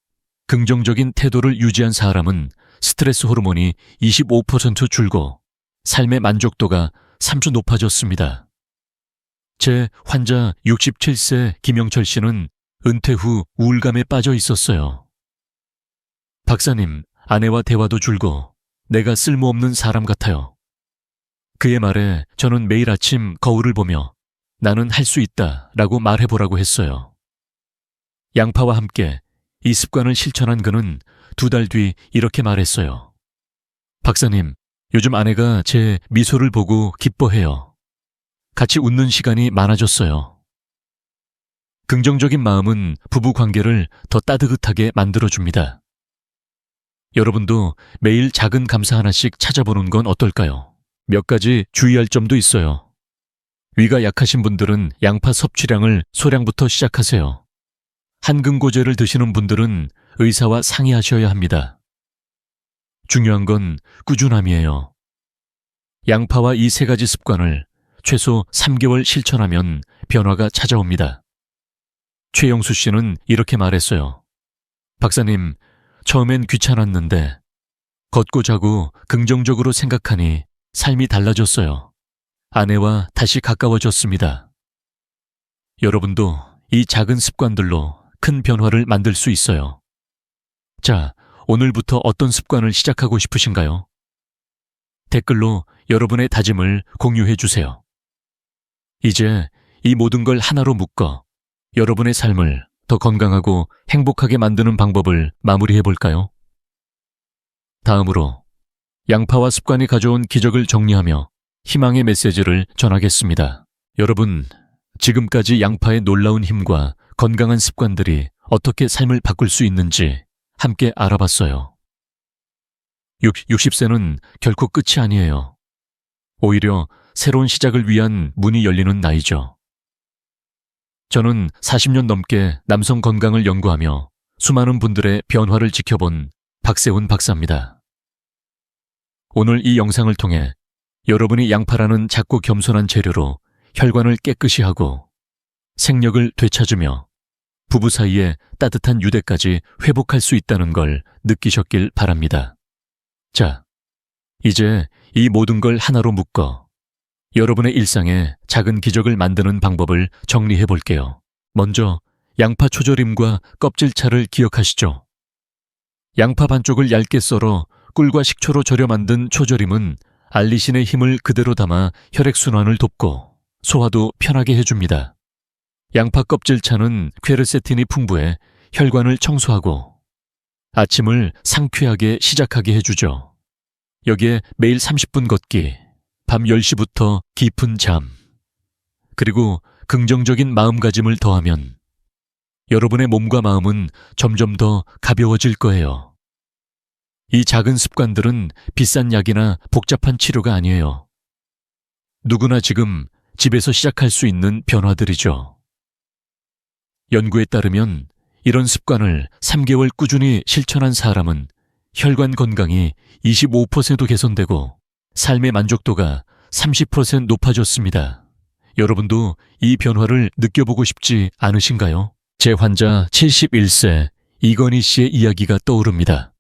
긍정적인 태도를 유지한 사람은 스트레스 호르몬이 25% 줄고 삶의 만족도가 3주 높아졌습니다. 제 환자 67세 김영철 씨는 은퇴 후 우울감에 빠져 있었어요. 박사님, 아내와 대화도 줄고 내가 쓸모없는 사람 같아요. 그의 말에 저는 매일 아침 거울을 보며 나는 할 수 있다 라고 말해보라고 했어요. 양파와 함께 이 습관을 실천한 그는 2달 뒤 이렇게 말했어요. 박사님, 요즘 아내가 제 미소를 보고 기뻐해요. 같이 웃는 시간이 많아졌어요. 긍정적인 마음은 부부 관계를 더 따뜻하게 만들어줍니다. 여러분도 매일 작은 감사 하나씩 찾아보는 건 어떨까요? 몇 가지 주의할 점도 있어요. 위가 약하신 분들은 양파 섭취량을 소량부터 시작하세요. 한금고제를 드시는 분들은 의사와 상의하셔야 합니다. 중요한 건 꾸준함이에요. 양파와 이 3가지 습관을 최소 3개월 실천하면 변화가 찾아옵니다. 최영수 씨는 이렇게 말했어요. 박사님, 처음엔 귀찮았는데 걷고 자고 긍정적으로 생각하니 삶이 달라졌어요. 아내와 다시 가까워졌습니다. 여러분도 이 작은 습관들로 큰 변화를 만들 수 있어요. 자, 오늘부터 어떤 습관을 시작하고 싶으신가요? 댓글로 여러분의 다짐을 공유해 주세요. 이제 이 모든 걸 하나로 묶어 여러분의 삶을 더 건강하고 행복하게 만드는 방법을 마무리해 볼까요? 다음으로 양파와 습관이 가져온 기적을 정리하며 희망의 메시지를 전하겠습니다. 여러분, 지금까지 양파의 놀라운 힘과 건강한 습관들이 어떻게 삶을 바꿀 수 있는지 함께 알아봤어요. 60세는 결코 끝이 아니에요. 오히려 새로운 시작을 위한 문이 열리는 나이죠. 저는 40년 넘게 남성 건강을 연구하며 수많은 분들의 변화를 지켜본 박세훈 박사입니다. 오늘 이 영상을 통해 여러분이 양파라는 작고 겸손한 재료로 혈관을 깨끗이 하고 생력을 되찾으며 부부 사이의 따뜻한 유대까지 회복할 수 있다는 걸 느끼셨길 바랍니다. 자, 이제 이 모든 걸 하나로 묶어 여러분의 일상에 작은 기적을 만드는 방법을 정리해 볼게요. 먼저 양파 초절임과 껍질차를 기억하시죠? 양파 반쪽을 얇게 썰어 꿀과 식초로 절여 만든 초절임은 알리신의 힘을 그대로 담아 혈액순환을 돕고 소화도 편하게 해줍니다. 양파 껍질차는 퀘르세틴이 풍부해 혈관을 청소하고 아침을 상쾌하게 시작하게 해주죠. 여기에 매일 30분 걷기, 밤 10시부터 깊은 잠, 그리고 긍정적인 마음가짐을 더하면 여러분의 몸과 마음은 점점 더 가벼워질 거예요. 이 작은 습관들은 비싼 약이나 복잡한 치료가 아니에요. 누구나 지금 집에서 시작할 수 있는 변화들이죠. 연구에 따르면 이런 습관을 3개월 꾸준히 실천한 사람은 혈관 건강이 25% 개선되고 삶의 만족도가 30% 높아졌습니다. 여러분도 이 변화를 느껴보고 싶지 않으신가요? 제 환자 71세 이건희 씨의 이야기가 떠오릅니다.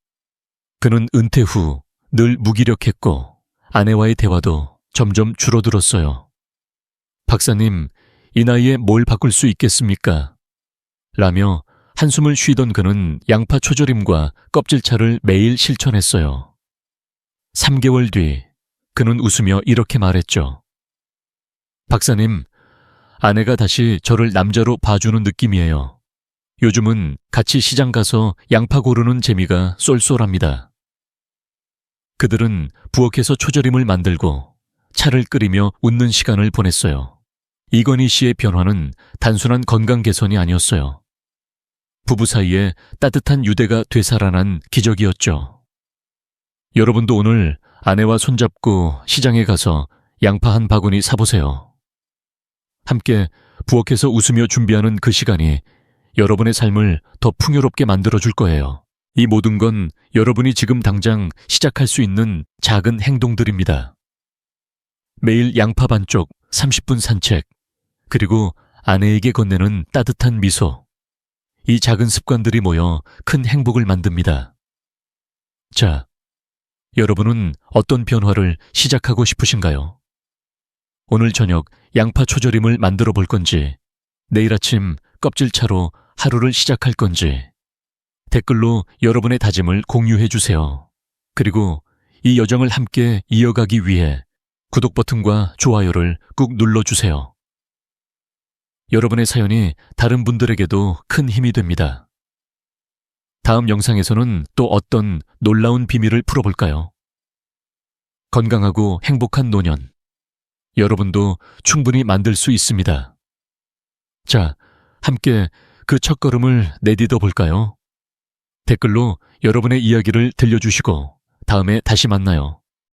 그는 은퇴 후 늘 무기력했고 아내와의 대화도 점점 줄어들었어요. 박사님, 이 나이에 뭘 바꿀 수 있겠습니까? 라며 한숨을 쉬던 그는 양파 초절임과 껍질차를 매일 실천했어요. 3개월 뒤 그는 웃으며 이렇게 말했죠. 박사님, 아내가 다시 저를 남자로 봐주는 느낌이에요. 요즘은 같이 시장 가서 양파 고르는 재미가 쏠쏠합니다. 그들은 부엌에서 초절임을 만들고 차를 끓이며 웃는 시간을 보냈어요. 이건희 씨의 변화는 단순한 건강 개선이 아니었어요. 부부 사이에 따뜻한 유대가 되살아난 기적이었죠. 여러분도 오늘 아내와 손잡고 시장에 가서 양파 한 바구니 사보세요. 함께 부엌에서 웃으며 준비하는 그 시간이 여러분의 삶을 더 풍요롭게 만들어줄 거예요. 이 모든 건 여러분이 지금 당장 시작할 수 있는 작은 행동들입니다. 매일 양파 반쪽, 30분 산책, 그리고 아내에게 건네는 따뜻한 미소. 이 작은 습관들이 모여 큰 행복을 만듭니다. 자, 여러분은 어떤 변화를 시작하고 싶으신가요? 오늘 저녁 양파 초절임을 만들어 볼 건지, 내일 아침 껍질차로 하루를 시작할 건지, 댓글로 여러분의 다짐을 공유해 주세요. 그리고 이 여정을 함께 이어가기 위해 구독 버튼과 좋아요를 꾹 눌러주세요. 여러분의 사연이 다른 분들에게도 큰 힘이 됩니다. 다음 영상에서는 또 어떤 놀라운 비밀을 풀어볼까요? 건강하고 행복한 노년. 여러분도 충분히 만들 수 있습니다. 자, 함께 그 첫걸음을 내딛어 볼까요? 댓글로 여러분의 이야기를 들려주시고 다음에 다시 만나요.